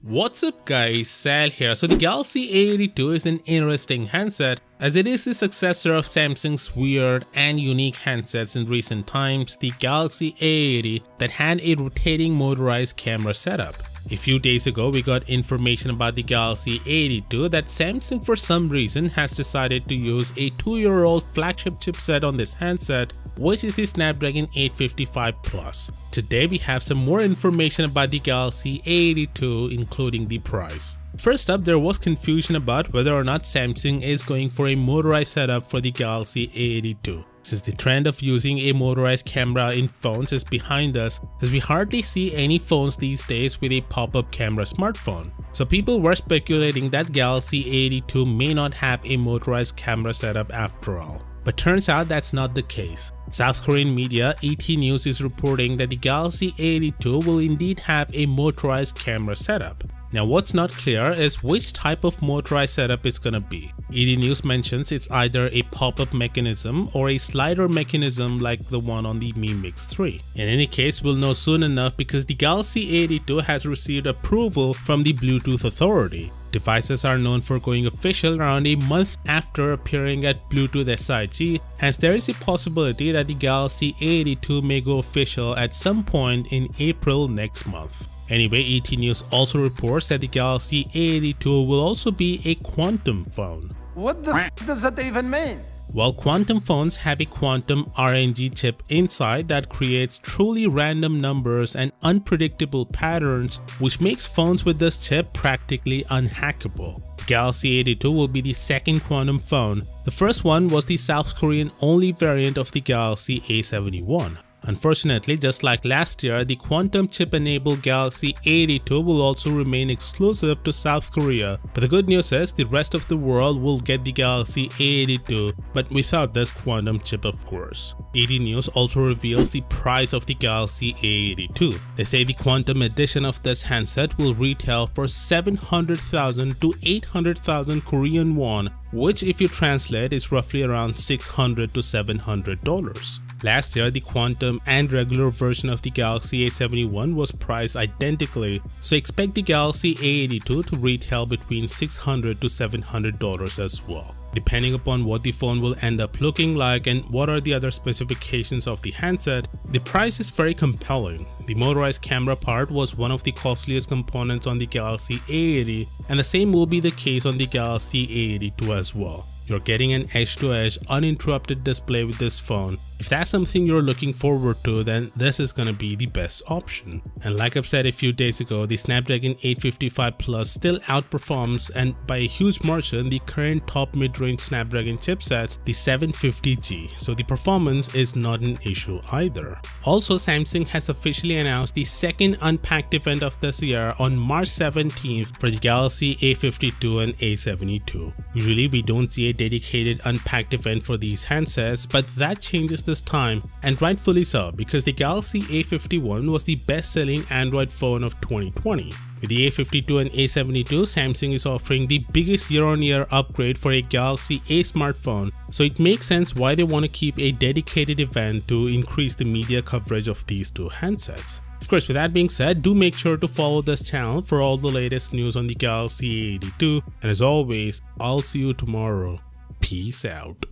What's up guys, Sal here. So the Galaxy A82 is an interesting handset as it is the successor of Samsung's weird and unique handsets in recent times, the Galaxy A80 that had a rotating motorized camera setup. A few days ago we got information about the Galaxy A82 that Samsung for some reason has decided to use a 2-year-old flagship chipset on this handset, which is the Snapdragon 855 Plus. Today we have some more information about the Galaxy A82 including the price. First up, there was confusion about whether or not Samsung is going for a motorized setup for the Galaxy A82. Since the trend of using a motorized camera in phones is behind us, as we hardly see any phones these days with a pop-up camera smartphone. So people were speculating that Galaxy A82 may not have a motorized camera setup after all. But turns out that's not the case. South Korean media ET News is reporting that the Galaxy A82 will indeed have a motorized camera setup. Now what's not clear is which type of motorized setup it's gonna be. ET News mentions it's either a pop-up mechanism or a slider mechanism like the one on the Mi Mix 3. In any case, we'll know soon enough because the Galaxy A82 has received approval from the Bluetooth Authority. Devices are known for going official around a month after appearing at Bluetooth SIG, hence there is a possibility that the Galaxy A82 may go official at some point in April next month. Anyway, ET News also reports that the Galaxy A82 will also be a quantum phone. What the f does that even mean? Well, quantum phones have a quantum RNG chip inside that creates truly random numbers and unpredictable patterns, which makes phones with this chip practically unhackable. The Galaxy A82 will be the second quantum phone. The first one was the South Korean only variant of the Galaxy A71. Unfortunately, just like last year, the quantum chip-enabled Galaxy A82 will also remain exclusive to South Korea. But the good news is the rest of the world will get the Galaxy A82, but without this quantum chip of course. ET News also reveals the price of the Galaxy A82. They say the quantum edition of this handset will retail for 700,000 to 800,000 Korean won, which if you translate is roughly around $600 to $700. Last year, the quantum and regular version of the Galaxy A71 was priced identically, so expect the Galaxy A82 to retail between $600 to $700 as well. Depending upon what the phone will end up looking like and what are the other specifications of the handset, the price is very compelling. The motorized camera part was one of the costliest components on the Galaxy A80, and the same will be the case on the Galaxy A82 as well. You're getting an edge-to-edge uninterrupted display with this phone. If that's something you're looking forward to, then this is gonna be the best option. And like I've said a few days ago, the Snapdragon 855 Plus still outperforms and by a huge margin the current top mid-range Snapdragon chipsets, the 750G, so the performance is not an issue either. Also, Samsung has officially announced the second Unpacked event of this year on March 17th for the Galaxy A52 and A72. Usually we don't see a dedicated Unpacked event for these handsets, but that changes this time, and rightfully so, because the Galaxy A51 was the best-selling Android phone of 2020. With the A52 and A72, Samsung is offering the biggest year-on-year upgrade for a Galaxy A smartphone, so it makes sense why they want to keep a dedicated event to increase the media coverage of these two handsets. Of course, with that being said, do make sure to follow this channel for all the latest news on the Galaxy A82, and as always, I'll see you tomorrow. Peace out.